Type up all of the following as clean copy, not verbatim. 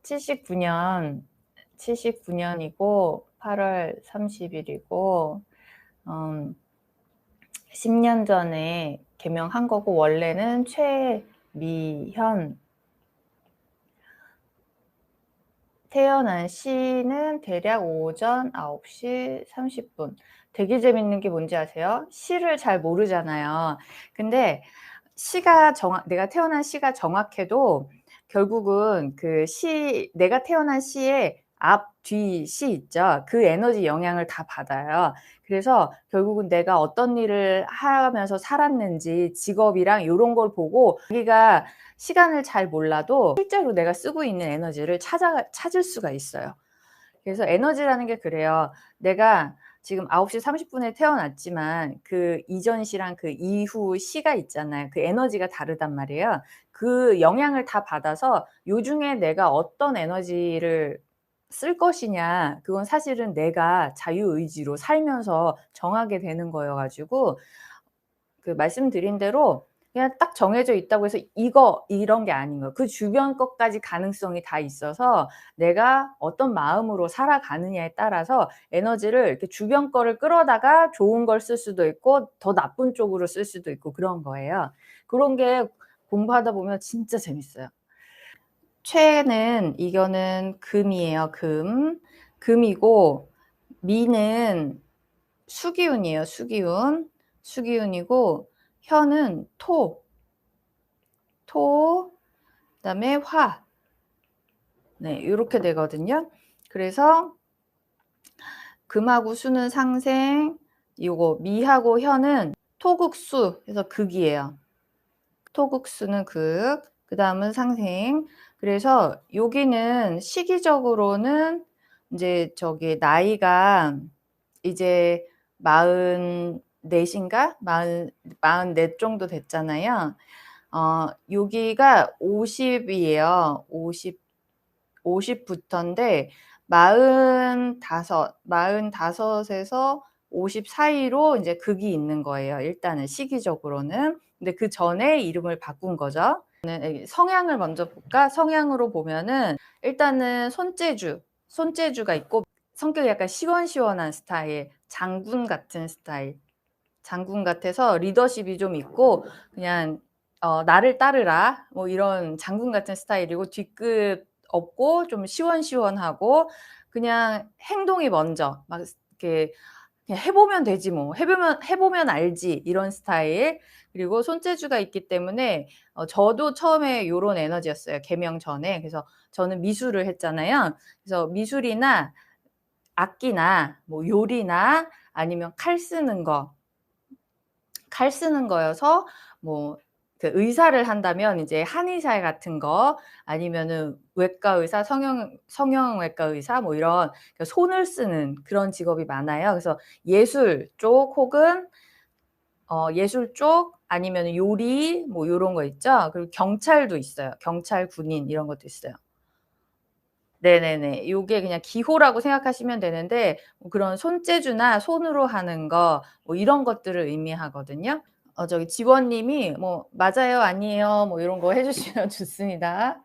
79년, 79년이고 8월 30일이고 10년 전에 개명한 거고, 원래는 최미현. 태어난 시는 대략 오전 9시 30분. 되게 재밌는 게 뭔지 아세요? 시를 잘 모르잖아요. 근데 내가 태어난 시가 정확해도 결국은 내가 태어난 시의 앞, 뒤 시 있죠. 그 에너지 영향을 다 받아요. 그래서 결국은 내가 어떤 일을 하면서 살았는지, 직업이랑 요런 걸 보고 자기가 시간을 잘 몰라도 실제로 내가 쓰고 있는 에너지를 찾을 수가 있어요. 그래서 에너지라는 게 그래요. 내가 지금 9시 30분에 태어났지만 그 이전 시랑 그 이후 시가 있잖아요. 그 에너지가 다르단 말이에요. 그 영향을 다 받아서 요중에 내가 어떤 에너지를 쓸 것이냐, 그건 사실은 내가 자유의지로 살면서 정하게 되는 거여 가지고, 말씀드린 대로 그냥 딱 정해져 있다고 해서 이런 게 아닌 거예요. 그 주변 것까지 가능성이 다 있어서 내가 어떤 마음으로 살아가느냐에 따라서 에너지를 이렇게 주변 거를 끌어다가 좋은 걸 쓸 수도 있고 더 나쁜 쪽으로 쓸 수도 있고 그런 거예요. 그런 게 공부하다 보면 진짜 재밌어요. 최는 이거는 금이에요. 금이고, 미는 수기운이에요. 수기운이고, 현은 그다음에 화. 네, 요렇게 되거든요. 그래서 금하고 수는 상생, 요거 미하고 현은 토극수 해서 극이에요. 토극수는 극, 그 다음은 상생. 그래서 여기는 시기적으로는 이제 나이가 이제 44인가? 44 정도 됐잖아요. 여기가 50이에요. 50부터인데 45에서 50 사이로 이제 극이 있는 거예요. 일단은 시기적으로는. 근데 그 전에 이름을 바꾼 거죠. 성향을 먼저 볼까? 성향으로 보면은 일단은 손재주가 있고, 성격이 약간 시원시원한 스타일, 장군 같은 스타일. 장군 같아서 리더십이 좀 있고, 그냥 나를 따르라 뭐 이런 장군 같은 스타일이고, 뒤끝 없고 좀 시원시원하고, 그냥 행동이 먼저 막 이렇게 그냥 해보면 되지 뭐, 해보면 알지, 이런 스타일. 그리고 손재주가 있기 때문에 저도 처음에 요런 에너지였어요. 개명 전에. 그래서 저는 미술을 했잖아요. 그래서 미술이나 악기나 뭐 요리나 아니면 칼 쓰는 거여서, 뭐 의사를 한다면 이제 한의사 같은 거, 아니면은 외과 의사, 성형외과 의사, 뭐 이런 손을 쓰는 그런 직업이 많아요. 그래서 예술 쪽, 혹은 예술 쪽, 아니면 요리 뭐 요런 거 있죠. 그리고 경찰도 있어요. 경찰, 군인 이런 것도 있어요. 네네네. 요게 그냥 기호라고 생각하시면 되는데, 뭐 그런 손재주나 손으로 하는 거 뭐 이런 것들을 의미하거든요. 저기 지원님이 뭐 "맞아요. 아니에요." 뭐 요런 거 해 주시면 좋습니다.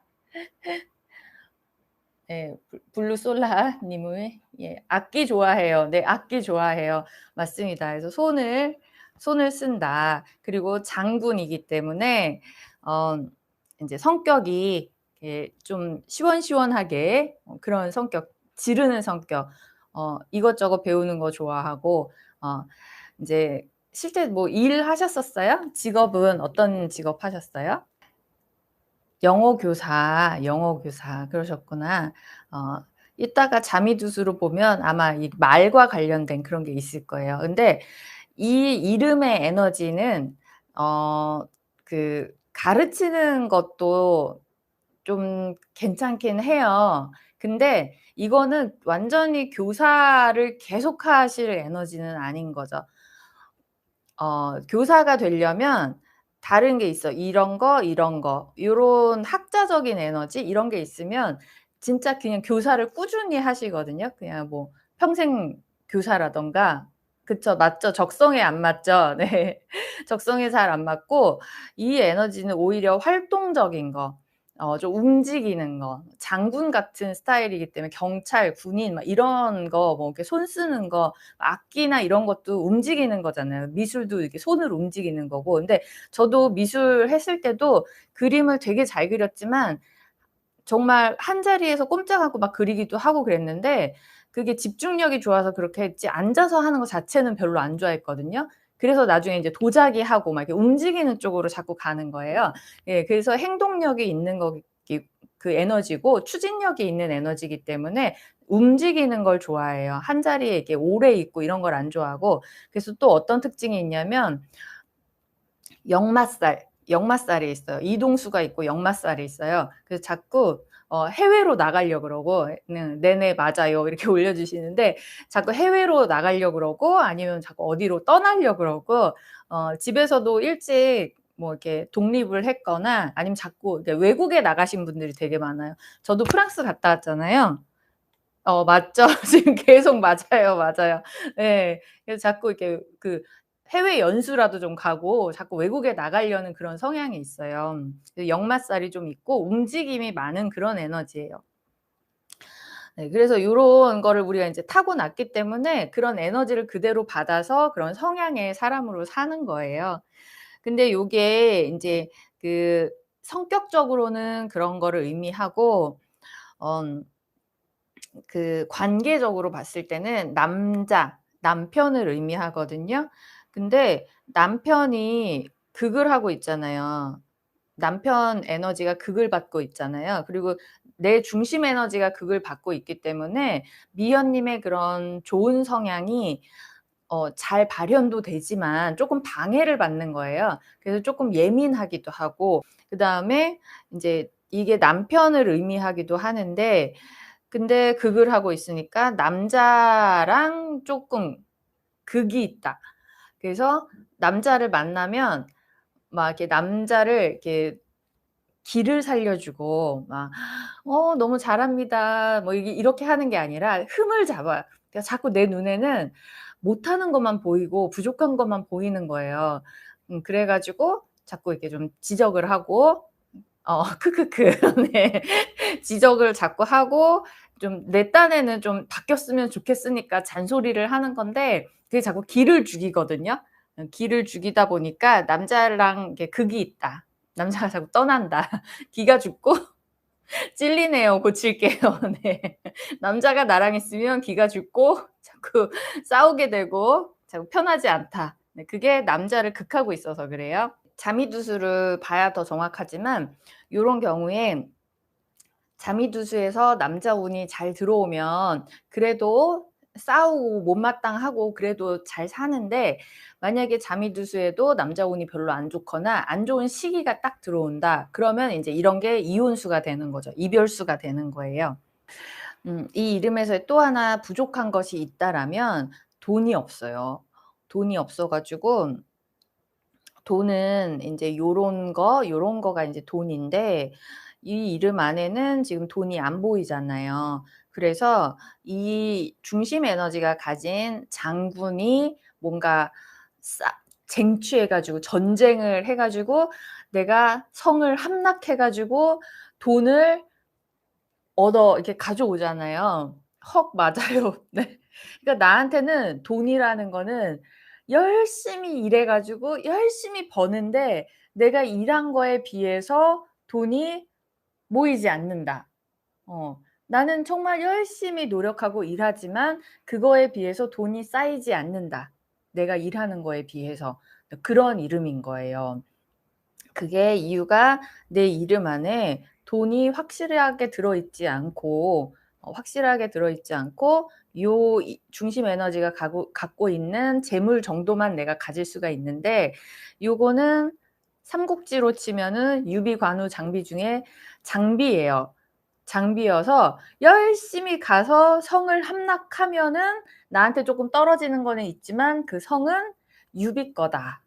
예. 블루솔라 님의, 예, "악기 좋아해요." 네, 악기 좋아해요. 맞습니다. 그래서 손을 쓴다. 그리고 장군이기 때문에 인제 성격이 좀 시원시원하게, 그런 성격, 지르는 성격, 이것저것 배우는 거 좋아하고, 인제 실제 뭐 일하셨었어요? 직업은 어떤 직업 하셨어요? 영어 교사 그러셨구나. 어 이따가 자미두수로 보면 아마 이 말과 관련된 그런 게 있을 거예요. 근데 이 이름의 에너지는 가르치는 것도 좀 괜찮긴 해요. 근데 이거는 완전히 교사를 계속하실 에너지는 아닌 거죠. 교사가 되려면 다른 게 있어. 이런 거 요런 학자적인 에너지 이런 게 있으면 진짜 그냥 교사를 꾸준히 하시거든요. 그냥 뭐 평생 교사라든가. 그쵸. 맞죠. 적성에 안 맞죠. 네. 적성에 잘 안 맞고, 이 에너지는 오히려 활동적인 거, 좀 움직이는 거, 장군 같은 스타일이기 때문에 경찰, 군인 막 이런 거 뭐 이렇게 손 쓰는 거, 악기나 이런 것도 움직이는 거잖아요. 미술도 이렇게 손으로 움직이는 거고. 근데 저도 미술 했을 때도 그림을 되게 잘 그렸지만 정말 한자리에서 꼼짝 않고 막 그리기도 하고 그랬는데 그게 집중력이 좋아서 그렇게 했지 앉아서 하는 거 자체는 별로 안 좋아했거든요. 그래서 나중에 이제 도자기 하고 막 이렇게 움직이는 쪽으로 자꾸 가는 거예요. 예, 그래서 행동력이 있는 거기 그 에너지고 추진력이 있는 에너지이기 때문에 움직이는 걸 좋아해요. 한자리에 이렇게 오래 있고 이런 걸 안 좋아하고. 그래서 또 어떤 특징이 있냐면 역마살이 있어요. 이동수가 있고 역마살이 있어요. 그래서 자꾸 해외로 나가려고 그러고 네네 맞아요 이렇게 올려주시는데 자꾸 해외로 나가려고 그러고 아니면 자꾸 어디로 떠나려고 그러고 집에서도 일찍 뭐 이렇게 독립을 했거나 아니면 자꾸 외국에 나가신 분들이 되게 많아요. 저도 프랑스 갔다 왔잖아요. 맞죠. 지금 계속 맞아요, 맞아요. 예. 그래서 자꾸 이렇게 그 해외 연수라도 좀 가고 자꾸 외국에 나가려는 그런 성향이 있어요. 역마살이 좀 있고 움직임이 많은 그런 에너지예요. 네, 그래서 요런 거를 우리가 인제 타고났기 때문에 그런 에너지를 그대로 받아서 그런 성향의 사람으로 사는 거예요. 근데 요게 인제 그 성격적으로는 그런 거를 의미하고 엄 그 관계적으로 봤을 때는 남편을 의미하거든요. 근데 남편이 극을 하고 있잖아요. 남편 에너지가 극을 받고 있잖아요. 그리고 내 중심 에너지가 극을 받고 있기 때문에 미연님의 그런 좋은 성향이 잘 발현도 되지만 쪼끔 방해를 받는 거예요. 그래서 쪼끔 예민하기도 하고 그다음에 인제 이게 남편을 의미하기도 하는데 근데 극을 하고 있으니까 남자랑 쪼끔 극이 있다. 그래서 남자를 만나면 막 이렇게 남자를 이렇게 기를 살려 주고 막 너무 잘합니다." 뭐 이게 이렇게 하는 게 아니라 흠을 잡아요. 그러니까 자꾸 내 눈에는 못하는 것만 보이고 부족한 것만 보이는 거예요. 그래 가지고 자꾸 이렇게 좀 지적을 하고 크크크. 네. 지적을 자꾸 하고 좀 내 딴에는 좀 바뀌었으면 좋겠으니까 잔소리를 하는 건데 그게 자꾸 기를 죽이거든요. 기를 죽이다 보니까 남자랑 이렇게 극이 있다. 남자가 자꾸 떠난다. 기가 죽고 찔리네요. 고칠게요. 네. 남자가 나랑 있으면 기가 죽고 자꾸 싸우게 되고 자꾸 편하지 않다. 네, 그게 남자를 극하고 있어서 그래요. 자미두수를 봐야 더 정확하지만 요런 경우에 자미두수에서 남자 운이 잘 들어오면 그래도 싸우고 못마땅하고 그래도 잘 사는데 만약에 자미두수에도 남자 운이 별로 안 좋거나 안 좋은 시기가 딱 들어온다. 그러면 인제 이런 게 이혼수가 되는 거죠. 이별수가 되는 거예요. 이 이름에서 또 하나 부족한 것이 있다라면 돈이 없어요. 돈이 없어 가지고 돈은 인제 요런 거가 인제 돈인데 이 이름 안에는 지금 돈이 안 보이잖아요. 그래서 이 중심 에너지가 가진 장군이 뭔가 쟁취해 가지고 전쟁을 해 가지고 내가 성을 함락해 가지고 돈을 이렇게 가져오잖아요. 헉 맞아요. 네. 그러니까 나한테는 돈이라는 거는 열심히 일해 가지고 열심히 버는데 내가 일한 거에 비해서 돈이 모이지 않는다. 나는 정말 열심히 노력하고 일하지만 그거에 비해서 돈이 쌓이지 않는다. 내가 일하는 거에 비해서. 그런 이름인 거예요. 그게 이유가 내 이름 안에 돈이 확실하게 들어있지 않고 요 중심 에너지가 갖고 있는 재물 정도만 내가 가질 수가 있는데 요거는 삼국지로 치면은 유비, 관우, 장비 중에 장비예요. 장비여서 열심히 가서 성을 함락하면은 나한테 쪼끔 떨어지는 거는 있지만 그 성은 유비 거다.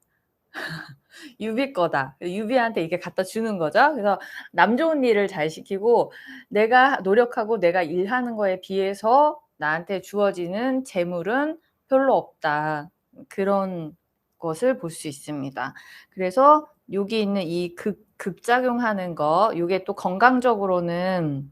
유비 거다. 유비한테 이렇게 갖다 주는 거죠. 그래서 남 좋은 일을 잘 시키고 내가 노력하고 내가 일하는 거에 비해서 나한테 주어지는 재물은 별로 없다. 그런 것을 볼 수 있습니다. 그래서 여기 있는 이 극작용하는 거, 요게 또 건강적으로는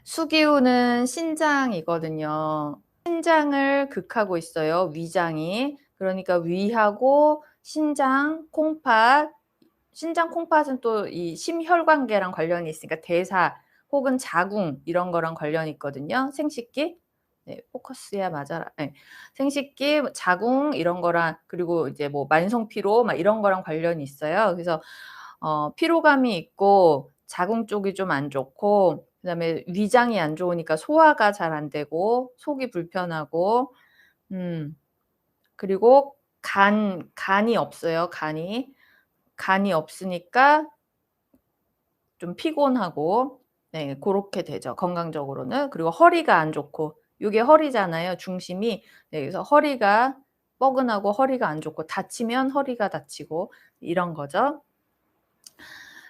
수기운은 신장이거든요. 신장을 극하고 있어요, 위장이. 그러니까 위하고 신장, 콩팥, 신장 콩팥은 또 이 심혈관계랑 관련이 있으니까 대사 혹은 자궁 이런 거랑 관련이 있거든요. 생식기. 네, 포커스야 맞아라. 네. 생식기, 자궁 이런 거랑, 그리고 이제 뭐 만성 피로 막 이런 거랑 관련이 있어요. 그래서 피로감이 있고 자궁 쪽이 좀 안 좋고, 그다음에 위장이 안 좋으니까 소화가 잘 안 되고 속이 불편하고, 그리고 간이 없어요. 간이 없으니까 좀 피곤하고, 네, 고렇게 되죠, 건강적으로는. 그리고 허리가 안 좋고, 요게 허리잖아요, 중심이. 네, 그래서 허리가 뻐근하고 허리가 안 좋고, 다치면 허리가 다치고 이런 거죠.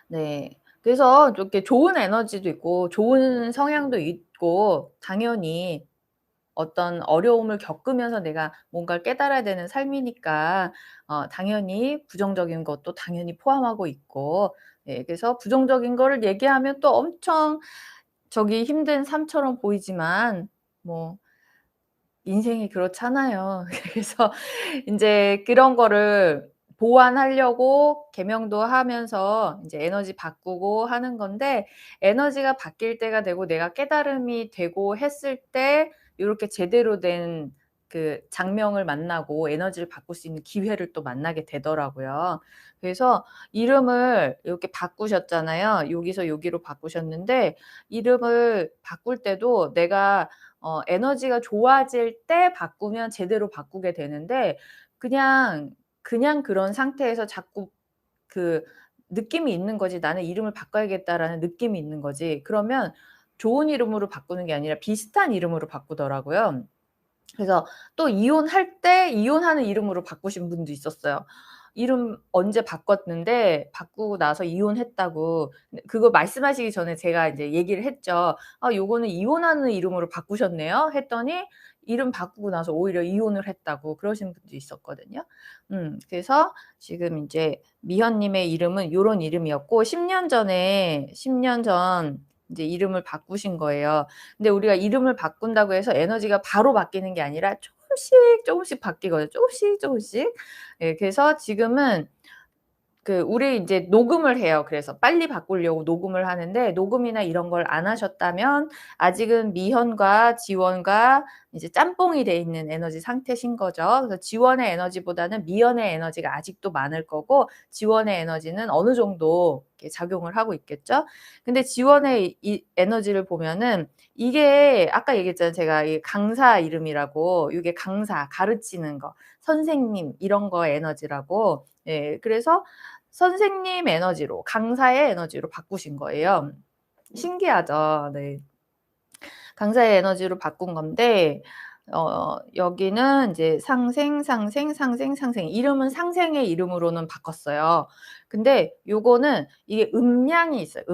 네. 그래서 이렇게 좋은 에너지도 있고 좋은 성향도 있고, 당연히 어떤 어려움을 겪으면서 내가 뭔가를 깨달아야 되는 삶이니까 당연히 부정적인 것도 당연히 포함하고 있고, 예, 그래서 부정적인 거를 얘기하면 또 엄청 저기 힘든 삶처럼 보이지만 뭐 인생이 그렇잖아요. 그래서 인제 그런 거를 보완하려고 계명도 하면서 인제 에너지 바꾸고 하는 건데, 에너지가 바뀔 때가 되고 내가 깨달음이 되고 했을 때 요렇게 제대로 된 그 장명을 만나고 에너지를 바꿀 수 있는 기회를 또 만나게 되더라고요. 그래서 이름을 이렇게 바꾸셨잖아요. 여기서 여기로 바꾸셨는데, 이름을 바꿀 때도 내가 에너지가 좋아질 때 바꾸면 제대로 바꾸게 되는데, 그냥 그런 상태에서 자꾸 그 느낌이 있는 거지, '나는 이름을 바꿔야겠다.'라는 느낌이 있는 거지. 그러면 좋은 이름으로 바꾸는 게 아니라 비슷한 이름으로 바꾸더라고요. 그래서 또 이혼할 때 이혼하는 이름으로 바꾸신 분도 있었어요. 이름 언제 바꿨는데 바꾸고 나서 이혼했다고. 근데 그거 말씀하시기 전에 제가 인제 얘기를 했죠. "아, 요거는 이혼하는 이름으로 바꾸셨네요." 했더니 이름 바꾸고 나서 오히려 이혼을 했다고 그러신 분도 있었거든요. 그래서 지금 인제 미현 님의 이름은 요런 이름이었고, 10년 전 인제 이름을 바꾸신 거예요. 근데 우리가 이름을 바꾼다고 해서 에너지가 바로 바뀌는 게 아니라 조금씩 바뀌거든요. 조금씩. 예, 그래서 지금은 우리 인제 녹음을 해요. 그래서 빨리 바꾸려고 녹음을 하는데, 녹음이나 이런 걸 안 하셨다면 아직은 미현과 지원과 이제 짬뽕이 돼 있는 에너지 상태신 거죠. 그래서 지원의 에너지보다는 미현의 에너지가 아직도 많을 거고, 지원의 에너지는 어느 정도 이렇게 작용을 하고 있겠죠. 근데 지원의 이 에너지를 보면은, 이게 아까 얘기했잖아요, 제가 이 강사 이름이라고. 이게 강사, 가르치는 거, 선생님 이런 거 에너지라고. 예, 그래서 선생님 에너지로, 강사의 에너지로 바꾸신 거예요. 신기하죠. 네. 강사의 에너지로 바꾼 건데, 여기는 이제 상생, 상생, 상생, 상생. 이름은 상생의 이름으로는 바꿨어요. 근데 요거는 이게 음양이 있어요.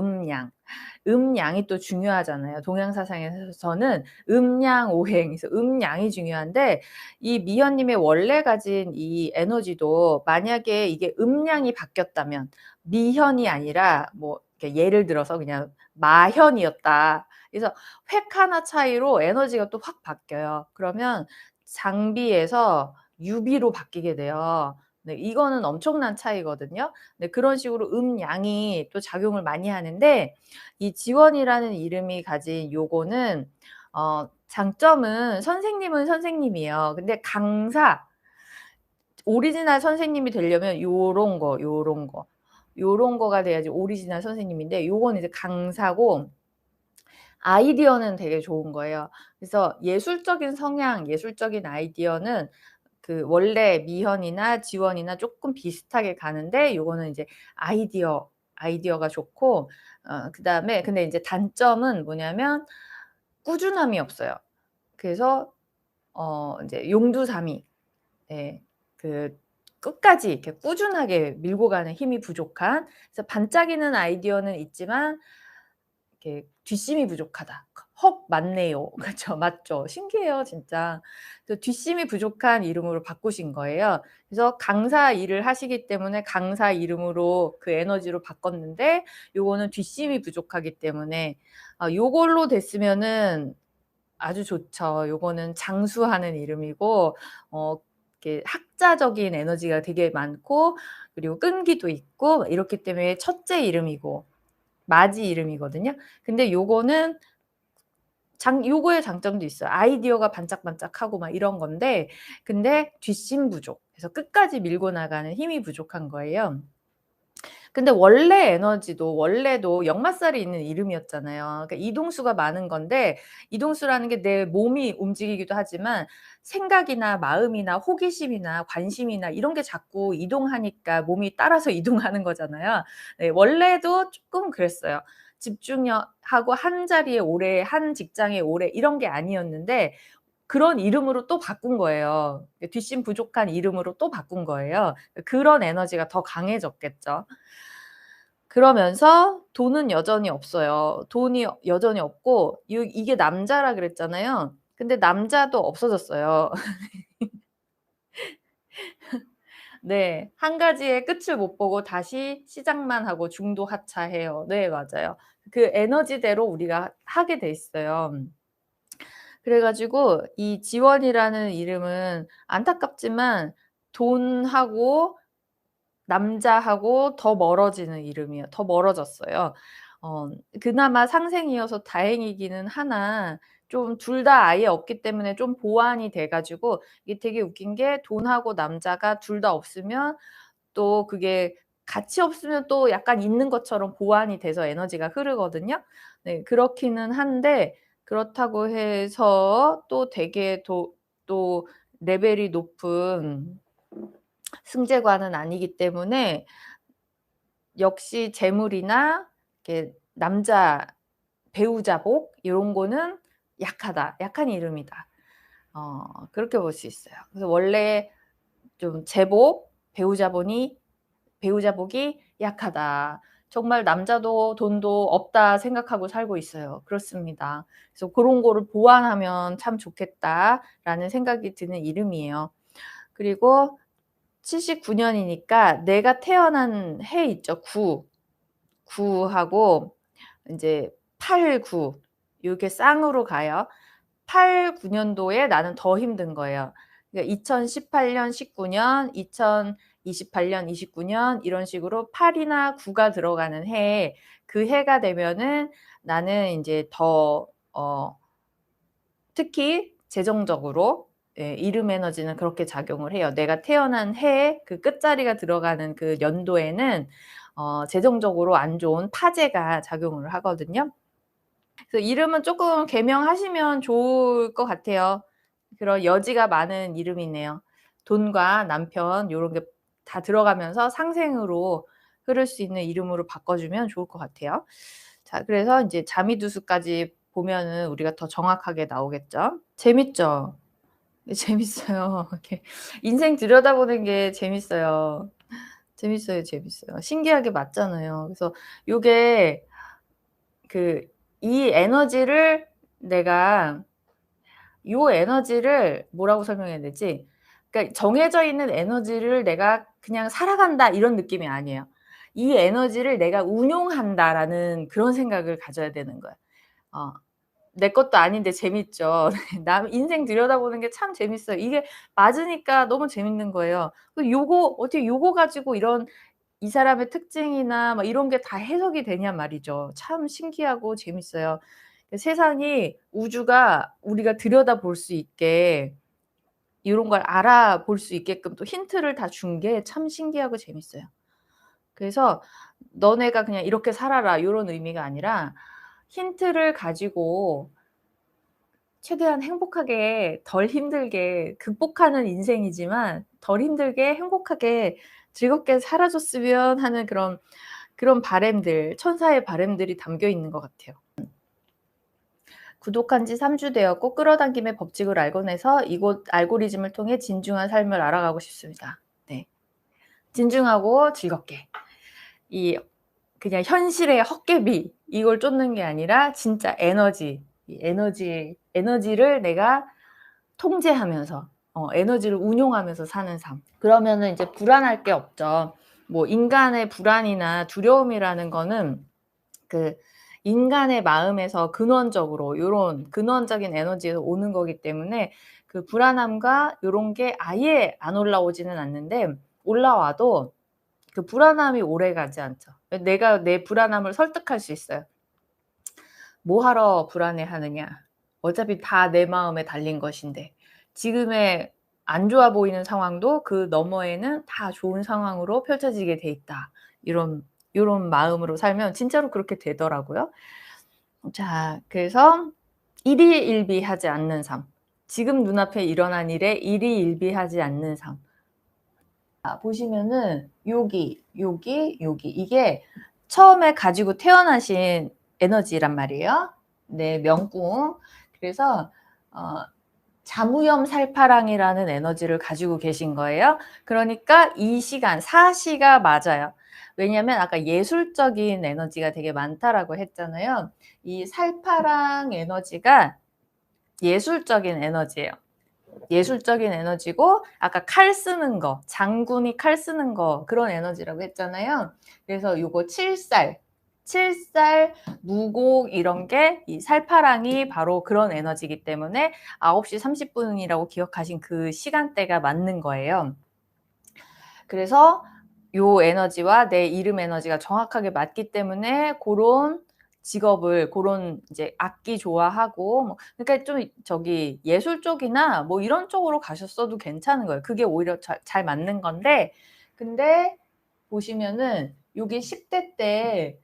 음양이 또 중요하잖아요. 동양 사상에서는 음양오행, 그래서 음양이 중요한데, 이 미현 님의 원래 가진 이 에너지도 만약에 이게 음양이 바뀌었다면, 미현이 아니라 뭐 이렇게 예를 들어서 그냥 마현이었다. 그래서 획 하나 차이로 에너지가 또 확 바뀌어요. 그러면 장비에서 유비로 바뀌게 돼요. 네, 이거는 엄청난 차이거든요. 네, 그런 식으로 음양이 또 작용을 많이 하는데, 이 지원이라는 이름이 가진 요거는 장점은 선생님은 선생님이에요. 근데 강사, 오리지널 선생님이 되려면 요런 거가 돼야지 오리지널 선생님인데, 요거는 이제 강사고, 아이디어는 되게 좋은 거예요. 그래서 예술적인 성향, 예술적인 아이디어는 원래 미현이나 지원이나 쪼끔 비슷하게 가는데, 요거는 이제 아이디어가 좋고, 그다음에 근데 인제 단점은 뭐냐면 꾸준함이 없어요. 그래서 인제 용두사미, 예, 끝까지 이렇게 꾸준하게 밀고 가는 힘이 부족한, 그래서 반짝이는 아이디어는 있지만 이렇게 뒷심이 부족하다. 헉 맞네요. 그쵸. 맞죠. 신기해요 진짜. 그 뒷심이 부족한 이름으로 바꾸신 거예요. 그래서 강사 일을 하시기 때문에 강사 이름으로 그 에너지로 바꿨는데 요거는 뒷심이 부족하기 때문에 요걸로 됐으면은 아주 좋죠. 요거는 장수하는 이름이고 이렇게 학자적인 에너지가 되게 많고 그리고 끈기도 있고 이렇기 때문에 첫째 이름이고 맞이 이름이거든요. 근데 요거는 요거의 장점도 있어요. 아이디어가 반짝반짝하고 막 이런 건데 근데 뒷심 부족. 그래서 끝까지 밀고 나가는 힘이 부족한 거예요. 근데 원래 에너지도 원래도 역마살이 있는 이름이었잖아요. 그러니까 이동수가 많은 건데 이동수라는 게 내 몸이 움직이기도 하지만 생각이나 마음이나 호기심이나 관심이나 이런 게 자꾸 이동하니까 몸이 따라서 이동하는 거잖아요. 네, 원래도 조금 그랬어요. 집중력하고 한 자리에 오래, 한 직장에 오래 이런 게 아니었는데 그런 이름으로 또 바꾼 거예요. 뒷심 부족한 이름으로 또 바꾼 거예요. 그런 에너지가 더 강해졌겠죠. 그러면서 돈은 여전히 없어요. 돈이 여전히 없고 이게 남자라 그랬잖아요. 근데 남자도 없어졌어요. 네. 한 가지의 끝을 못 보고 다시 시작만 하고 중도하차해요. 네 맞아요. 그 에너지대로 우리가 하게 돼 있어요. 그래 가지고 이 지원이라는 이름은 안타깝지만 돈하고 남자하고 더 멀어지는 이름이에요. 더 멀어졌어요. 어 그나마 상생이어서 다행이기는 하나 좀 둘 다 아예 없기 때문에 좀 보완이 돼 가지고 이게 되게 웃긴 게 돈하고 남자가 둘 다 없으면 또 그게 같이 없으면 또 약간 있는 것처럼 보완이 돼서 에너지가 흐르거든요. 네 그렇기는 한데 그렇다고 해서 또 되게 또 레벨이 높은 승재관은 아니기 때문에 역시 재물이나 이렇게 남자 배우자복 요런 거는 약하다. 약한 이름이다. 그렇게 볼 수 있어요. 그래서 원래 좀 제복, 배우자복이 약하다. 정말 남자도 돈도 없다 생각하고 살고 있어요. 그렇습니다. 그래서 고런 거를 보완하면 참 좋겠다라는 생각이 드는 이름이에요. 그리고 79 년이니까 내가 태어난 해 있죠. 9 하고 인제 8, 9 요게 쌍으로 가요. 8, 9 년도에 나는 더 힘든 거예요. 그러니까 2018년, 19년, 2028년, 29년 이런 식으로 8이나 9가 들어가는 해에 그 해가 되면은 나는 인제 더 특히 재정적으로 이름 에너지는 그렇게 작용을 해요. 내가 태어난 해에 그 끝자리가 들어가는 그 연도에는 재정적으로 안 좋은 타재가 작용을 하거든요. 그래서 이름은 쪼끔 개명하시면 좋을 것 같아요. 그런 여지가 많은 이름이네요. 돈과 남편 요런 게 다 들어가면서 상생으로 흐를 수 있는 이름으로 바꿔주면 좋을 것 같아요. 자 그래서 인제 자미두수까지 보면은 우리가 더 정확하게 나오겠죠. 재밌죠? 네 재밌어요. 이렇게 인생 들여다보는 게 재밌어요. 재밌어요. 신기하게 맞잖아요. 그래서 요게 이 에너지를 내가 요 에너지를 뭐라고 설명해야 되지? 그러니까 정해져 있는 에너지를 내가 그냥 살아간다 이런 느낌이 아니에요. 이 에너지를 내가 운용한다라는 그런 생각을 가져야 되는 거예요. 어. 내 것도 아닌데 재밌죠. 남 인생 들여다보는 게 참 재밌어요. 이게 맞으니까 너무 재밌는 거예요. 요거 어떻게 요거 가지고 이런 이 사람의 특징이나 막 이런 게 다 해석이 되냐 말이죠. 참 신기하고 재밌어요. 세상이 우주가 우리가 들여다볼 수 있게 이런 걸 알아볼 수 있게끔 또 힌트를 다 준 게 참 신기하고 재밌어요. 그래서 "너네가 그냥 이렇게 살아라." 요런 의미가 아니라 힌트를 가지고 최대한 행복하게 덜 힘들게 극복하는 인생이지만 덜 힘들게 행복하게 즐겁게 살아줬으면 하는 그런 바람들, 천사의 바람들이 담겨 있는 것 같아요. 구독한 지 3주 되었고 끌어당김의 법칙을 알고 나서 이곳 알고리즘을 통해 진중한 삶을 알아가고 싶습니다. 네. 진중하고 즐겁게. 이 그냥 현실의 헛개비 이걸 쫓는 게 아니라 진짜 에너지 이 에너지를 내가 통제하면서 에너지를 운용하면서 사는 삶. 그러면은 이제 불안할 게 없죠. 뭐 인간의 불안이나 두려움이라는 거는 그 인간의 마음에서 근원적으로 요런 근원적인 에너지에서 오는 거기 때문에 그 불안함과 요런 게 아예 안 올라오지는 않는데, 올라와도 그 불안함이 오래가지 않죠. 내가 내 불안함을 설득할 수 있어요. 뭐 하러 불안해하느냐. 어차피 다 내 마음에 달린 것인데, 지금의 안 좋아 보이는 상황도 그 너머에는 다 좋은 상황으로 펼쳐지게 돼 있다. 요런 마음으로 살면 진짜로 그렇게 되더라고요. 자, 그래서 일희일비하지 않는 삶. 지금 눈앞에 일어난 일에 일희일비하지 않는 삶. 보시면은 여기 이게 처음에 가지고 태어나신 에너지란 말이에요. 네, 명궁. 그래서 자무염살파랑이라는 에너지를 가지고 계신 거예요. 그러니까 이 시간 4시가 맞아요. 왜냐하면 아까 예술적인 에너지가 되게 많다라고 했잖아요. 이 살파랑 에너지가 예술적인 에너지예요. 예술적인 에너지고, 아까 칼 쓰는 거, 장군이 칼 쓰는 거, 그런 에너지라고 했잖아요. 그래서 요거 칠살, 무곡 이런 게 이 살파랑이 바로 그런 에너지이기 때문에 9시 30분이라고 기억하신 그 시간대가 맞는 거예요. 그래서 요 에너지와 내 이름 에너지가 정확하게 맞기 때문에 그런 직업을, 그런 이제 악기 좋아하고 뭐, 그러니까 좀 저기 예술 쪽이나 뭐 이런 쪽으로 가셨어도 괜찮은 거예요. 그게 오히려 잘 맞는 건데, 근데 보시면은 요게 10대 때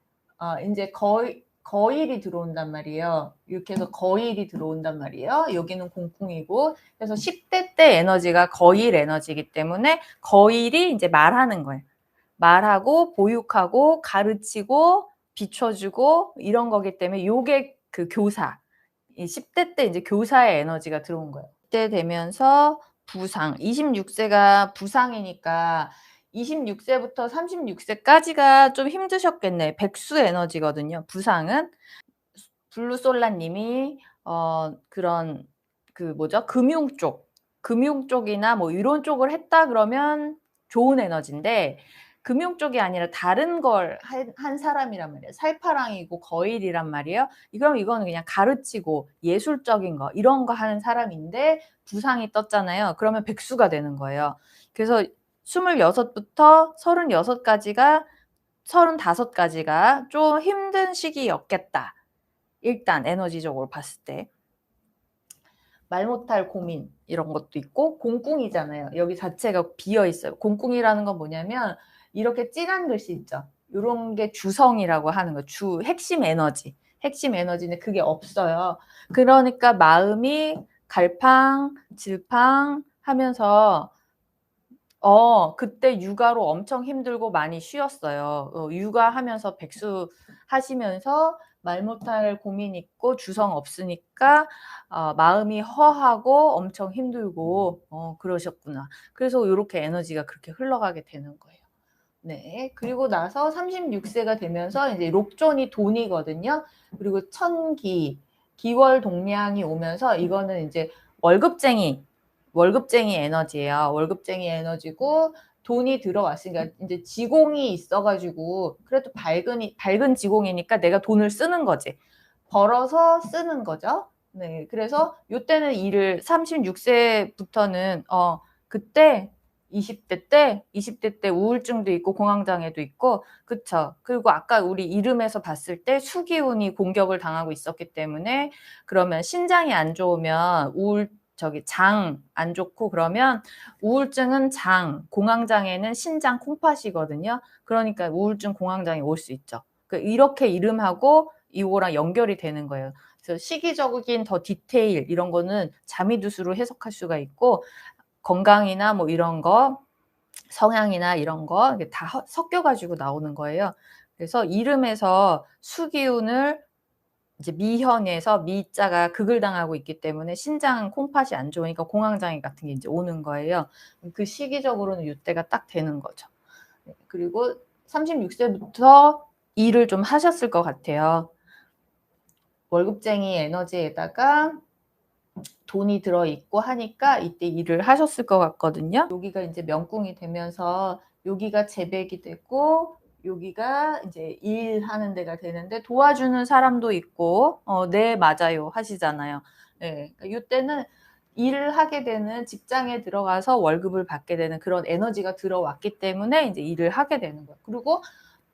이제 거일이 들어온단 말이에요. 이렇게 해서 거일이 들어온단 말이에요. 여기는 공궁이고, 그래서 10대 때 에너지가 거일 에너지이기 때문에 거일이 이제 말하는 거예요. 말하고 보육하고 가르치고 비춰주고 이런 거기 때문에 요게 그 교사. 이 10대 때 이제 교사의 에너지가 들어온 거예요. 10대 되면서 부상, 26세가 부상이니까 26세부터 36세까지가 좀 힘드셨겠네. 백수 에너지거든요, 부상은. 블루솔라님이 그런 그 뭐죠? 금융 쪽이나 뭐 이런 쪽을 했다 그러면 좋은 에너지인데, 금융 쪽이 아니라 다른 걸 한 사람이란 말이에요. 살파랑이고 거일이란 말이에요. 그럼 이거는 그냥 가르치고 예술적인 거 이런 거 하는 사람인데 부상이 떴잖아요. 그러면 백수가 되는 거예요. 그래서 26부터 36까지가 35까지가 좀 힘든 시기였겠다. 일단 에너지적으로 봤을 때. 말 못할 고민 이런 것도 있고, 공궁이잖아요. 여기 자체가 비어 있어요. 공궁이라는 건 뭐냐면 이렇게 진한 글씨 있죠. 이런 게 주성이라고 하는 거. 핵심 에너지. 핵심 에너지인데 그게 없어요. 그러니까 마음이 갈팡질팡 하면서 그때 육아로 엄청 힘들고 많이 쉬었어요. 육아하면서 백수 하시면서 말 못할 고민 있고 주성 없으니까 마음이 허하고 엄청 힘들고 그러셨구나. 그래서 이렇게 에너지가 그렇게 흘러가게 되는 거예요. 네. 그리고 나서 36세가 되면서 이제 록존이 돈이거든요. 그리고 천기, 기월 동량이 오면서 이거는 이제 월급쟁이 에너지예요. 월급쟁이 에너지고 돈이 들어왔으니까 이제 지공이 있어가지고 그래도 밝은 지공이니까 내가 돈을 쓰는 거지. 벌어서 쓰는 거죠. 네. 그래서 요때는 일을 36세부터는 그때 20대 때 우울증도 있고 공황장애도 있고, 그쵸. 그리고 아까 우리 이름에서 봤을 때 수기운이 공격을 당하고 있었기 때문에, 그러면 신장이 안 좋으면 장 안 좋고, 그러면 우울증은 장, 공황장애는 신장 콩팥이거든요. 그러니까 우울증, 공황장애 올 수 있죠. 이렇게 이름하고 이거랑 연결이 되는 거예요. 그래서 시기적인 더 디테일 이런 거는 자미두수로 해석할 수가 있고, 건강이나 뭐 이런 거, 성향이나 이런 거 다 섞여가지고 나오는 거예요. 그래서 이름에서 수기운을 이제 미현에서 미자가 극을 당하고 있기 때문에 신장 콩팥이 안 좋으니까 공황장애 같은 게 이제 오는 거예요. 그 시기적으로는 이때가 딱 되는 거죠. 그리고 36세부터 일을 좀 하셨을 것 같아요. 월급쟁이 에너지에다가 돈이 들어있고 하니까 이때 일을 하셨을 것 같거든요. 여기가 이제 명궁이 되면서 여기가 제백이 되고 여기가 이제 일하는 데가 되는데 도와주는 사람도 있고 네 맞아요 하시잖아요. 네, 이때는 일을 하게 되는 직장에 들어가서 월급을 받게 되는 그런 에너지가 들어왔기 때문에 이제 일을 하게 되는 거예요. 그리고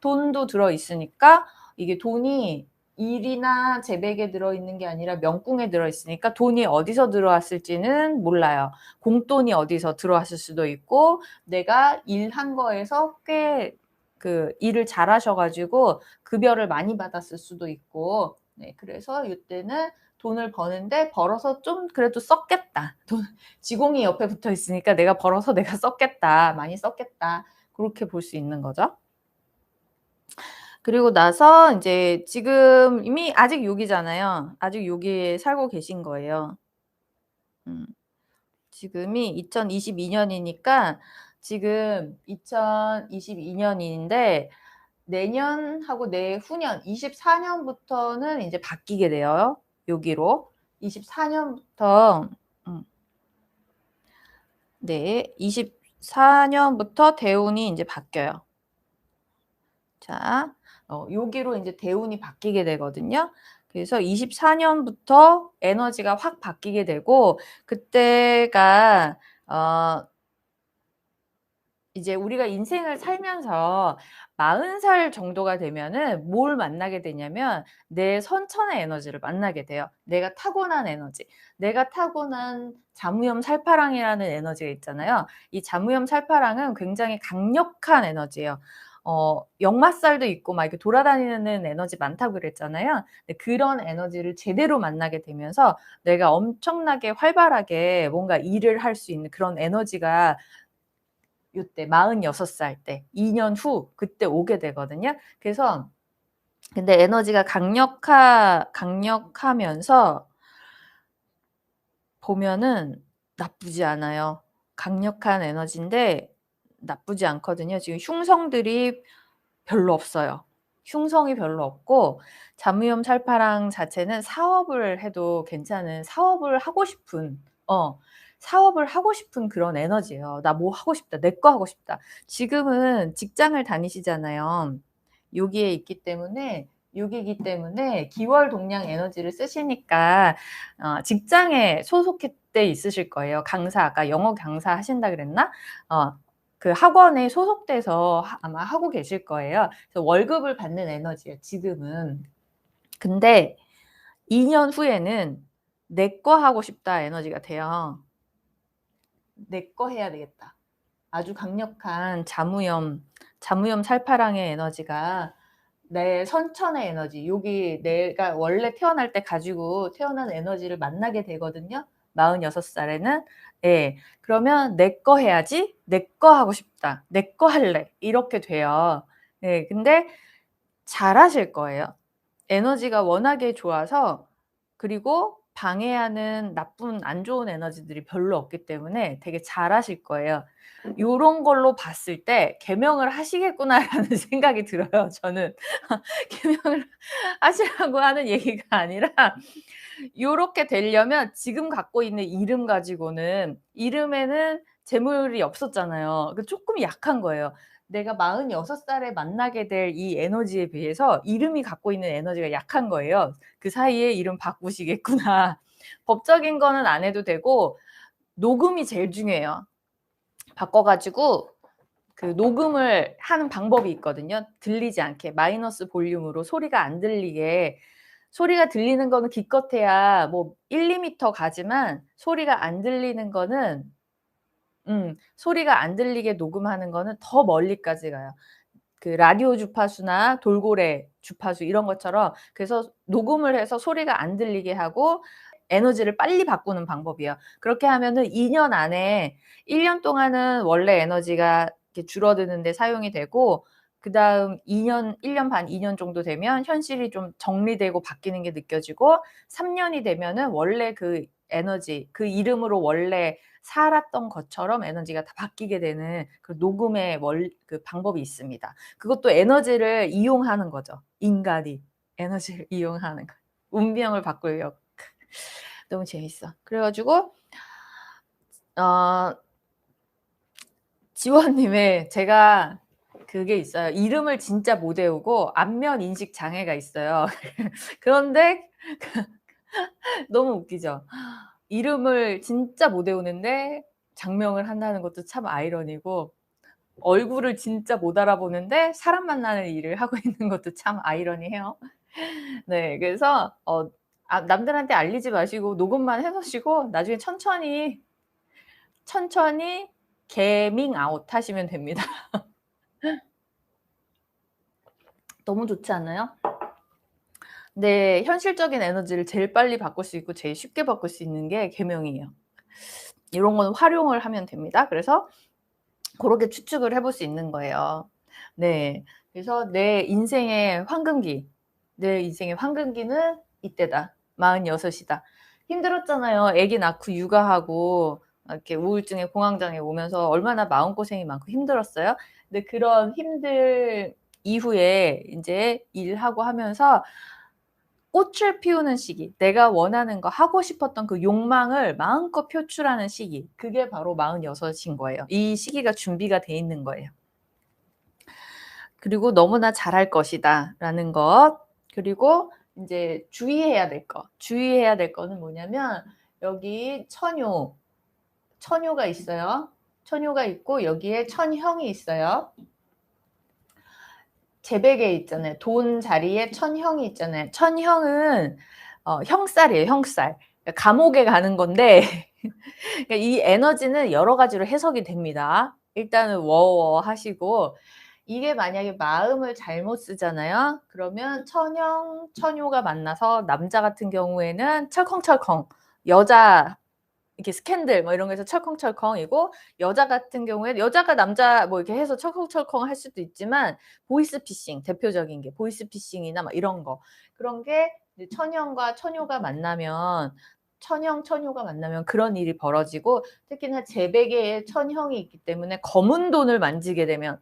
돈도 들어있으니까 이게 돈이 일이나 제백에 들어있는 게 아니라 명궁에 들어있으니까 돈이 어디서 들어왔을지는 몰라요. 공돈이 어디서 들어왔을 수도 있고 내가 일한 거에서 꽤 그 일을 잘하셔가지고 급여를 많이 받았을 수도 있고 네, 그래서 이때는 돈을 버는데 벌어서 좀 그래도 썼겠다. 지공이 옆에 붙어 있으니까 내가 벌어서 내가 썼겠다. 많이 썼겠다. 그렇게 볼 수 있는 거죠. 그리고 나서 이제 지금 이미 아직 6이잖아요. 아직 여기에 살고 계신 거예요. 지금이 2022년이니까 지금 2022년인데 내년하고 내후년 24년부터는 이제 바뀌게 돼요. 여기로 24년부터 네, 24년부터 대운이 이제 바뀌어요. 자, 여기로 이제 대운이 바뀌게 되거든요. 그래서 24년부터 에너지가 확 바뀌게 되고 그때가 이제 우리가 인생을 살면서 40살 정도가 되면은 뭘 만나게 되냐면 내 선천의 에너지를 만나게 돼요. 내가 타고난 에너지. 내가 타고난 자무염 살파랑이라는 에너지가 있잖아요. 이 자무염 살파랑은 굉장히 강력한 에너지예요. 역마살도 있고 막 이렇게 돌아다니는 에너지 많다고 그랬잖아요. 그런 에너지를 제대로 만나게 되면서 내가 엄청나게 활발하게 뭔가 일을 할 수 있는 그런 에너지가 요때 46살 때 2년 후 그때 오게 되거든요. 그래서 근데 에너지가 강력하면서 보면은 나쁘지 않아요. 강력한 에너지인데 나쁘지 않거든요. 지금 흉성들이 별로 없어요. 흉성이 별로 없고 자무염 살파랑 자체는 사업을 해도 괜찮은 사업을 하고 싶은 사업을 하고 싶은 그런 에너지예요. 나 뭐 하고 싶다. 내 거 하고 싶다. 지금은 직장을 다니시잖아요. 여기에 있기 때문에 6이기 때문에 기월 동량 에너지를 쓰시니까 직장에 소속돼 있으실 거예요. 강사, 아까 영어 강사 하신다 그랬나? 그 학원에 소속돼서 아마 하고 계실 거예요. 그래서 월급을 받는 에너지예요, 지금은. 근데 2년 후에는 내 거 하고 싶다 에너지가 돼요. 내 거 해야 되겠다. 아주 강력한 자무염 살파랑의 에너지가 내 선천의 에너지, 여기 내가 원래 태어날 때 가지고 태어난 에너지를 만나게 되거든요. 46살에는. 예. 그러면 내 거 해야지. 내 거 하고 싶다. 내 거 할래. 이렇게 돼요. 예. 근데 잘하실 거예요. 에너지가 워낙에 좋아서 그리고 방해하는 나쁜 안 좋은 에너지들이 별로 없기 때문에 되게 잘하실 거예요. 요런 걸로 봤을 때 '개명을 하시겠구나.'라는 생각이 들어요 저는. 개명을 하시라고 하는 얘기가 아니라 요렇게 되려면 지금 갖고 있는 이름 가지고는 이름에는 재물이 없었잖아요. 그 쪼끔 약한 거예요. 내가 46살에 만나게 될 이 에너지에 비해서 이름이 갖고 있는 에너지가 약한 거예요. '그 사이에 이름 바꾸시겠구나.' 법적인 거는 안 해도 되고 녹음이 제일 중요해요. 바꿔 가지고 그 녹음을 하는 방법이 있거든요. 들리지 않게 마이너스 볼륨으로 소리가 안 들리게. 소리가 들리는 거는 기껏해야 뭐 1-2m 가지만 소리가 안 들리는 거는 소리가 안 들리게 녹음하는 거는 더 멀리까지 가요. 그 라디오 주파수나 돌고래 주파수 이런 것처럼 그래서 녹음을 해서 소리가 안 들리게 하고 에너지를 빨리 바꾸는 방법이에요. 그렇게 하면은 2년 안에 1년 동안은 원래 에너지가 이렇게 줄어드는 데 사용이 되고 그다음 2년 1년 반, 2년 정도 되면 현실이 좀 정리되고 바뀌는 게 느껴지고 3년이 되면은 원래 그 에너지, 그 이름으로 원래 살았던 것처럼 에너지가 다 바뀌게 되는 그 녹음의 그 방법이 있습니다. 그것도 에너지를 이용하는 거죠. 인간이 에너지를 이용하는 거. 운명을 바꾸려고. 너무 재밌어. 그래 가지고 어 지원님의 제가 그게 있어요. 이름을 진짜 못 외우고 안면 인식 장애가 있어요. 그런데 너무 웃기죠. 이름을 진짜 못 외우는데 장명을 한다는 것도 참 아이러니고, 얼굴을 진짜 못 알아보는데 사람 만나는 일을 하고 있는 것도 참 아이러니해요. 네, 그래서 남들한테 알리지 마시고 녹음만 해 놓으시고 나중에 천천히 개밍 아웃 하시면 됩니다. 너무 좋지 않아요? 네, 현실적인 에너지를 제일 빨리 바꿀 수 있고 제일 쉽게 바꿀 수 있는 게 계명이에요. 이런 거는 활용을 하면 됩니다. 그래서 고렇게 추측을 해볼 수 있는 거예요. 네. 그래서 내 인생의 황금기는 이때다. 46이다. 힘들었잖아요. 아기 낳고 육아하고 이렇게 우울증에 공황장애 오면서 얼마나 마음고생이 많고 힘들었어요. 근데 그런 힘들 이후에 이제 일하고 하면서 꽃을 피우는 시기, 내가 원하는 거, 하고 싶었던 그 욕망을 마음껏 표출하는 시기, 그게 바로 46인 거예요. 이 시기가 준비가 돼 있는 거예요. 그리고 너무나 잘할 것이다 라는 것, 그리고 이제 주의해야 될 거는 뭐냐면, 여기 처녀가 있어요. 처녀가 있고 여기에 천형이 있어요. 제백에 있잖아요. 돈 자리에 천형이 있잖아요. 천형은 형살이에요. 형살. 감옥에 가는 건데 이 에너지는 여러 가지로 해석이 됩니다. 일단은 워워 하시고, 이게 만약에 마음을 잘못 쓰잖아요. 그러면 천형, 천요가 만나서 남자 같은 경우에는 철컹철컹, 여자 이렇게 스캔들 뭐 이런 거에서 철컹철컹이고, 여자 같은 경우에 여자가 남자 뭐 이렇게 해서 철컹철컹 할 수도 있지만, 보이스피싱 대표적인 게 보이스피싱이나 막 이런 거, 그런 게 천형과 천요가 만나면, 천형 천요가 만나면 그런 일이 벌어지고, 특히나 제배계에 천형이 있기 때문에 검은 돈을 만지게 되면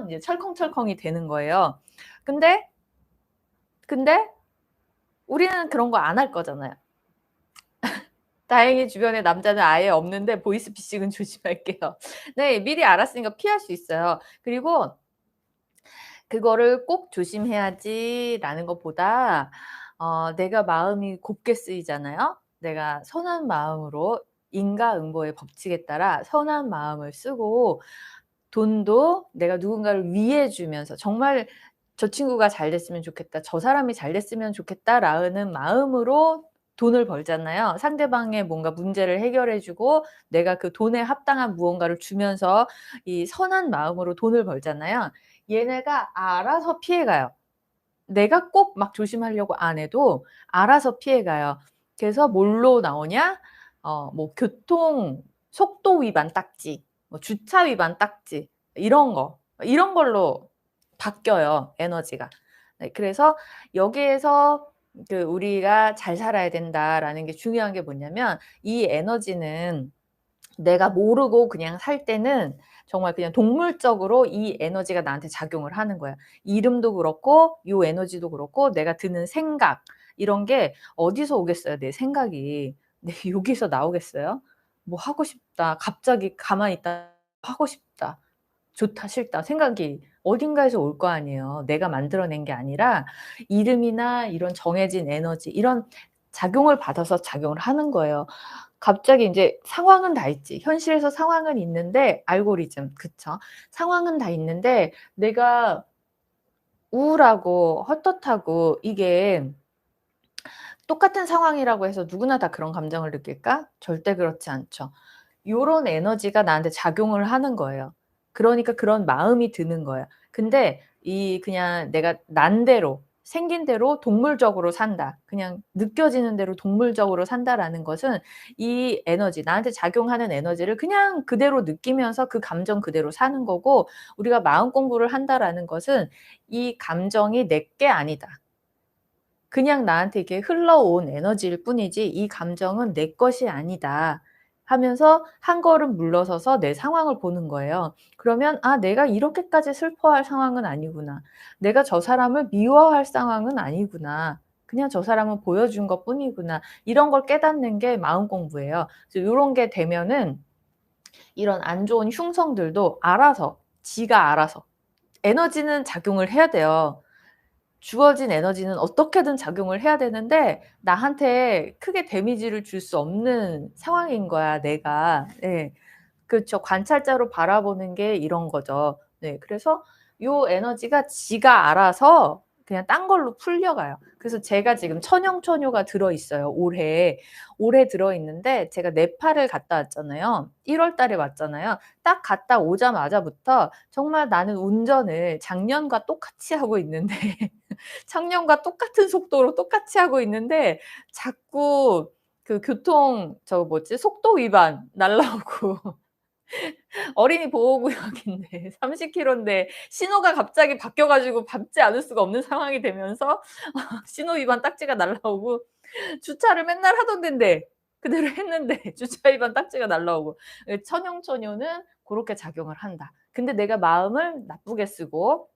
이제 철컹철컹이 되는 거예요. 근데 우리는 그런 거 안 할 거잖아요. 다행히 주변에 남자는 아예 없는데 보이스피싱은 조심할게요. 네, 미리 알았으니까 피할 수 있어요. 그리고 그거를 꼭 조심해야지라는 것보다 내가 마음이 곱게 쓰이잖아요. 내가 선한 마음으로, 인과응보의 법칙에 따라 선한 마음을 쓰고, 돈도 내가 누군가를 위해 주면서, 정말 '저 친구가 잘 됐으면 좋겠다. 저 사람이 잘 됐으면 좋겠다.'라는 마음으로 돈을 벌잖아요. 상대방의 뭔가 문제를 해결해 주고 내가 그 돈에 합당한 무언가를 주면서 이 선한 마음으로 돈을 벌잖아요. 얘네가 알아서 피해 가요. 내가 꼭 막 조심하려고 안 해도 알아서 피해 가요. 그래서 뭘로 나오냐? 뭐 교통 속도 위반 딱지, 뭐 주차 위반 딱지, 이런 걸로 바뀌어요, 에너지가. 네, 그래서 여기에서 그 우리가 '잘 살아야 된다.'라는 게 중요한 게 뭐냐면, 이 에너지는 내가 모르고 그냥 살 때는 정말 그냥 동물적으로 이 에너지가 나한테 작용을 하는 거야. 이름도 그렇고 요 에너지도 그렇고 내가 드는 생각, 이런 게 어디서 오겠어요, 내 생각이. 네, 여기서 나오겠어요? 뭐 하고 싶다. 갑자기 가만히 있다 하고 싶다. 좋다, 싫다 생각이 어딘가에서 올 거 아니에요. 내가 만들어낸 게 아니라 이름이나 이런 정해진 에너지, 이런 작용을 받아서 작용을 하는 거예요. 갑자기 인제 상황은 다 있지. 현실에서 상황은 있는데, 알고리즘, 그쵸. 상황은 다 있는데 내가 우울하고 헛헛하고, 이게 똑같은 상황이라고 해서 누구나 다 그런 감정을 느낄까? 절대 그렇지 않죠. 요런 에너지가 나한테 작용을 하는 거예요. 그러니까 그런 마음이 드는 거예요. 근데 그냥 내가 난 대로, 생긴 대로 동물적으로 산다, 그냥 느껴지는 대로 동물적으로 산다라는 것은, 이 에너지, 나한테 작용하는 에너지를 그냥 그대로 느끼면서 그 감정 그대로 사는 거고, 우리가 마음 공부를 한다라는 것은 이 감정이 내 게 아니다. 그냥 나한테 이렇게 흘러온 에너지일 뿐이지 이 감정은 내 것이 아니다. 하면서 한 걸음 물러서서 내 상황을 보는 거예요. 그러면 '아 내가 이렇게까지 슬퍼할 상황은 아니구나. 내가 저 사람을 미워할 상황은 아니구나. 그냥 저 사람은 보여준 것뿐이구나.' 이런 걸 깨닫는 게 마음 공부예요. 그래서 요런 게 되면은 이런 안 좋은 흉성들도 알아서 지가 알아서 에너지는 작용을 해야 돼요. 주어진 에너지는 어떻게든 작용을 해야 되는데 나한테 크게 데미지를 줄 수 없는 상황인 거야 내가. 예. 그렇죠. 관찰자로 바라보는 게 이런 거죠. 네. 그래서 요 에너지가 지가 알아서 그냥 딴 걸로 풀려가요. 그래서 제가 지금 천영천효가 들어 있어요 올해. 올해 들어 있는데 제가 네팔을 갔다 왔잖아요. 1월 달에 왔잖아요. 딱 갔다 오자마자부터 정말 나는 운전을 작년과 똑같이 하고 있는데 작년과 똑같은 속도로 똑같이 하고 있는데 자꾸 그 교통 뭐지 속도 위반 날라오고 어린이 보호구역인데 30km인데 신호가 갑자기 바뀌어 가지고 밟지 않을 수가 없는 상황이 되면서 신호 위반 딱지가 날라오고 주차를 맨날 하던 덴데 그대로 했는데 주차 위반 딱지가 날라오고 예 천영천효는 고렇게 작용을 한다. 근데 내가 마음을 나쁘게 쓰고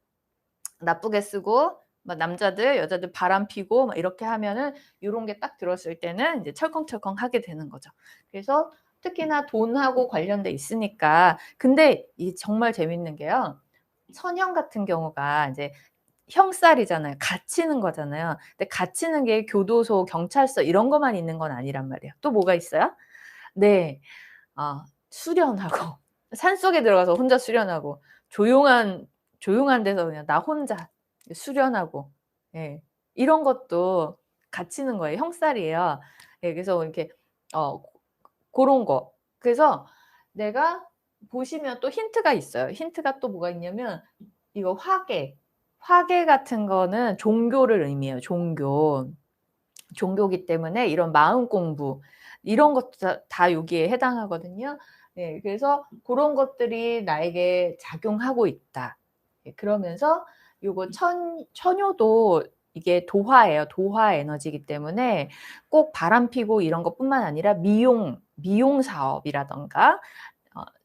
막 남자들 여자들 바람피고 막 이렇게 하면은 요런 게 딱 들었을 때는 이제 철컹철컹하게 되는 거죠. 그래서 특히나 돈하고 관련돼 있으니까 근데 이 정말 재밌는 게요. 천형 같은 경우가 이제 형살이잖아요. 갇히는 거잖아요. 근데 갇히는 게 교도소, 경찰서 이런 것만 있는 건 아니란 말이에요. 또 뭐가 있어요? 네. 수련하고 산속에 들어가서 혼자 수련하고 조용한 데서 그냥 나 혼자 수련하고 예. 이런 것도 갇히는 거예요. 형살이에요. 예 그래서 이렇게 어 고런 거. 그래서 내가 보시면 또 힌트가 있어요. 힌트가 또 뭐가 있냐면 이거 화계. 화계 같은 거는 종교를 의미해요, 종교. 종교기 때문에 이런 마음 공부 이런 것도 다 여기에 해당하거든요. 예 그래서 고런 것들이 나에게 작용하고 있다. 예 그러면서 요거 천효도 이게 도화예요. 도화 에너지이기 때문에 꼭 바람피고 이런 것뿐만 아니라 미용 사업이라든가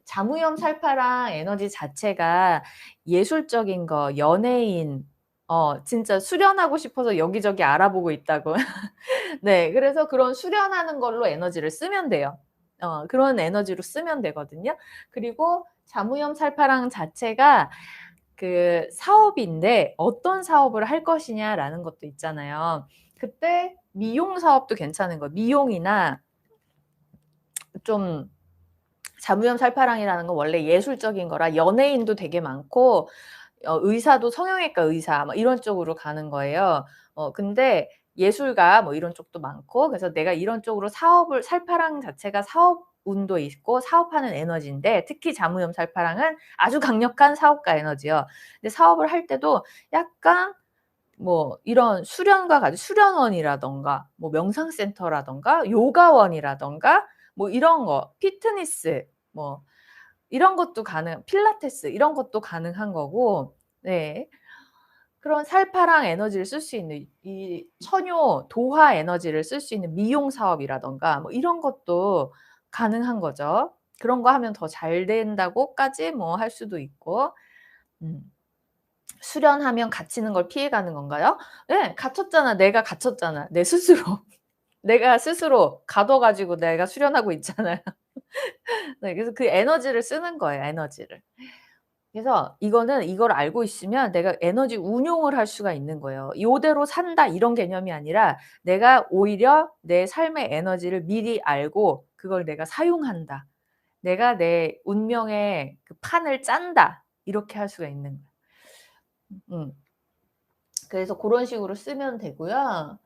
자무염 살파랑 에너지 자체가 예술적인 거, 연예인 진짜 수련하고 싶어서 여기저기 알아보고 있다고. 네. 그래서 그런 수련하는 걸로 에너지를 쓰면 돼요. 그런 에너지로 쓰면 되거든요. 그리고 자무염 살파랑 자체가 그 사업인데 어떤 사업을 할 것이냐라는 것도 있잖아요. 그때 미용 사업도 괜찮은 거예요. 미용이나 좀 자무염 살파랑이라는 건 원래 예술적인 거라 연예인도 되게 많고 의사도 성형외과 의사 막 이런 쪽으로 가는 거예요. 근데 예술가 뭐 이런 쪽도 많고 그래서 내가 이런 쪽으로 사업을 살파랑 자체가 사업운도 있고 사업하는 에너지인데 특히 자무염 살파랑은 아주 강력한 사업가 에너지요. 근데 사업을 할 때도 약간 뭐 이런 수련과 같이 수련원이라든가 뭐 명상센터라든가 요가원이라든가 뭐 이런 거 피트니스 뭐 이런 것도 필라테스 이런 것도 가능한 거고 네. 그런 살파랑 에너지를 쓸 수 있는 이 천효 도화 에너지를 쓸 수 있는 미용 사업이라든가 뭐 이런 것도 가능한 거죠. 그런 거 하면 더 잘 된다고까지 뭐 할 수도 있고. 음. 수련하면 갇히는 걸 피해가는 건가요? 예. 갇혔잖아. 내가 갇혔잖아. 내 스스로. 내가 스스로 가둬 가지고 내가 수련하고 있잖아요. 네. 그래서 그 에너지를 쓰는 거예요, 에너지를. 그래서 이거는 이걸 알고 있으면 내가 에너지 운용을 할 수가 있는 거예요. '요대로 산다.' 이런 개념이 아니라 내가 오히려 내 삶의 에너지를 미리 알고 그걸 내가 사용한다. '내가 내 운명의 그 판을 짠다.' 이렇게 할 수가 있는 거예요. 음. 그래서 고런 식으로 쓰면 되고요.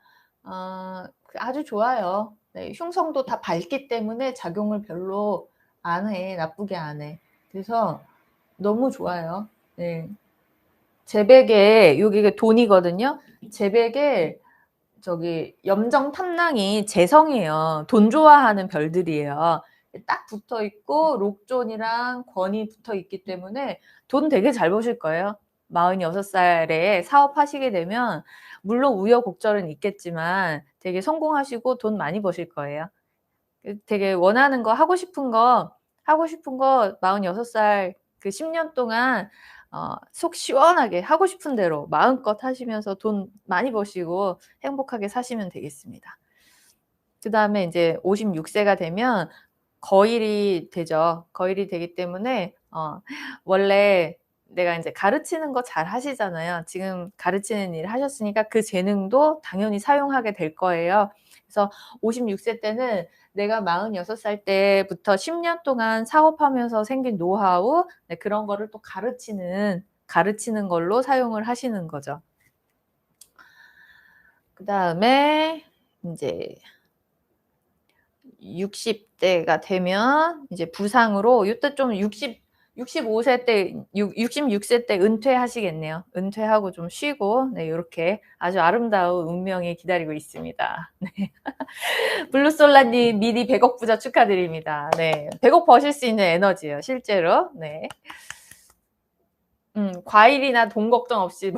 아주 좋아요. 네. 흉성도 다 밝기 때문에 작용을 별로 안 해. 나쁘게 안 해. 그래서 너무 좋아요. 네. 제백에 여기가 돈이거든요. 제백에 저기 염정 탐랑이 재성이에요. 돈 좋아하는 별들이에요. 딱 붙어 있고 록존이랑 권이 붙어 있기 때문에 돈 되게 잘 버실 거예요. 46살에 사업하시게 되면 물론 우여곡절은 있겠지만 되게 성공하시고 돈 많이 버실 거예요. 되게 원하는 거, 하고 싶은 거 46살 그 10년 동안 속 시원하게 하고 싶은 대로 마음껏 하시면서 돈 많이 버시고 행복하게 사시면 되겠습니다. 그 다음에 이제 56세가 되면 거일이 되죠. 거일이 되기 때문에 원래 내가 이제 가르치는 거 잘 하시잖아요. 지금 가르치는 일 하셨으니까 그 재능도 당연히 사용하게 될 거예요. 그래서 56세 때는 내가 46살 때부터 10년 동안 사업하면서 생긴 노하우, 네, 그런 거를 또 가르치는 걸로 사용을 하시는 거죠. 그 다음에 이제 60대가 되면 이제 부상으로 이때 좀 66세 때 은퇴하시겠네요. 은퇴하고 좀 쉬고, 네, 이렇게 아주 아름다운 운명이 기다리고 있습니다. 네. 블루솔라님 미리 100억 부자 축하드립니다. 네, 100억 버실 수 있는 에너지예요, 실제로. 네. 과일이나 돈 걱정 없이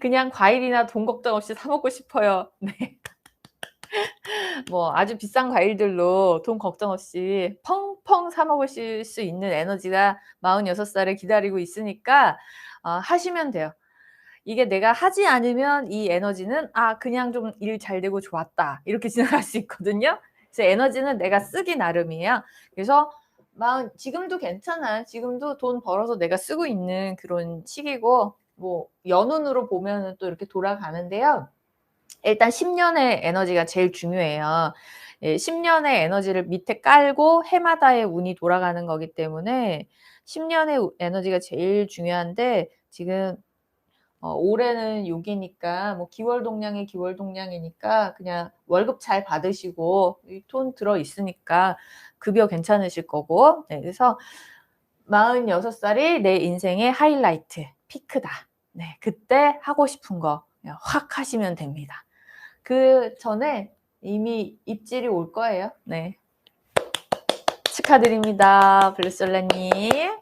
그냥 과일이나 돈 걱정 없이 사 먹고 싶어요. 네. 뭐 아주 비싼 과일들로 돈 걱정 없이 펑펑 사 먹으실 수 있는 에너지가 46살에 기다리고 있으니까 하시면 돼요. 이게 내가 하지 않으면 이 에너지는 그냥 좀 일 잘 되고 좋았다, 이렇게 지나갈 수 있거든요. 그래서 에너지는 내가 쓰기 나름이에요. 그래서 지금도 괜찮아요. 지금도 돈 벌어서 내가 쓰고 있는 그런 시기고, 뭐 연운으로 보면은 또 이렇게 돌아가는데요. 일단 10년의 에너지가 제일 중요해요. 10년의 에너지를 밑에 깔고 해마다의 운이 돌아가는 거기 때문에 10년의 에너지가 제일 중요한데, 지금 올해는 6이니까 뭐 기월동량이니까 그냥 월급 잘 받으시고 돈 들어 있으니까 급여 괜찮으실 거고, 네, 그래서 46살이 내 인생의 하이라이트, 피크다. 네, 그때 하고 싶은 거 그냥 확 하시면 됩니다. 그 전에 이미 입질이 올 거예요. 네. 축하드립니다, 블루솔라님.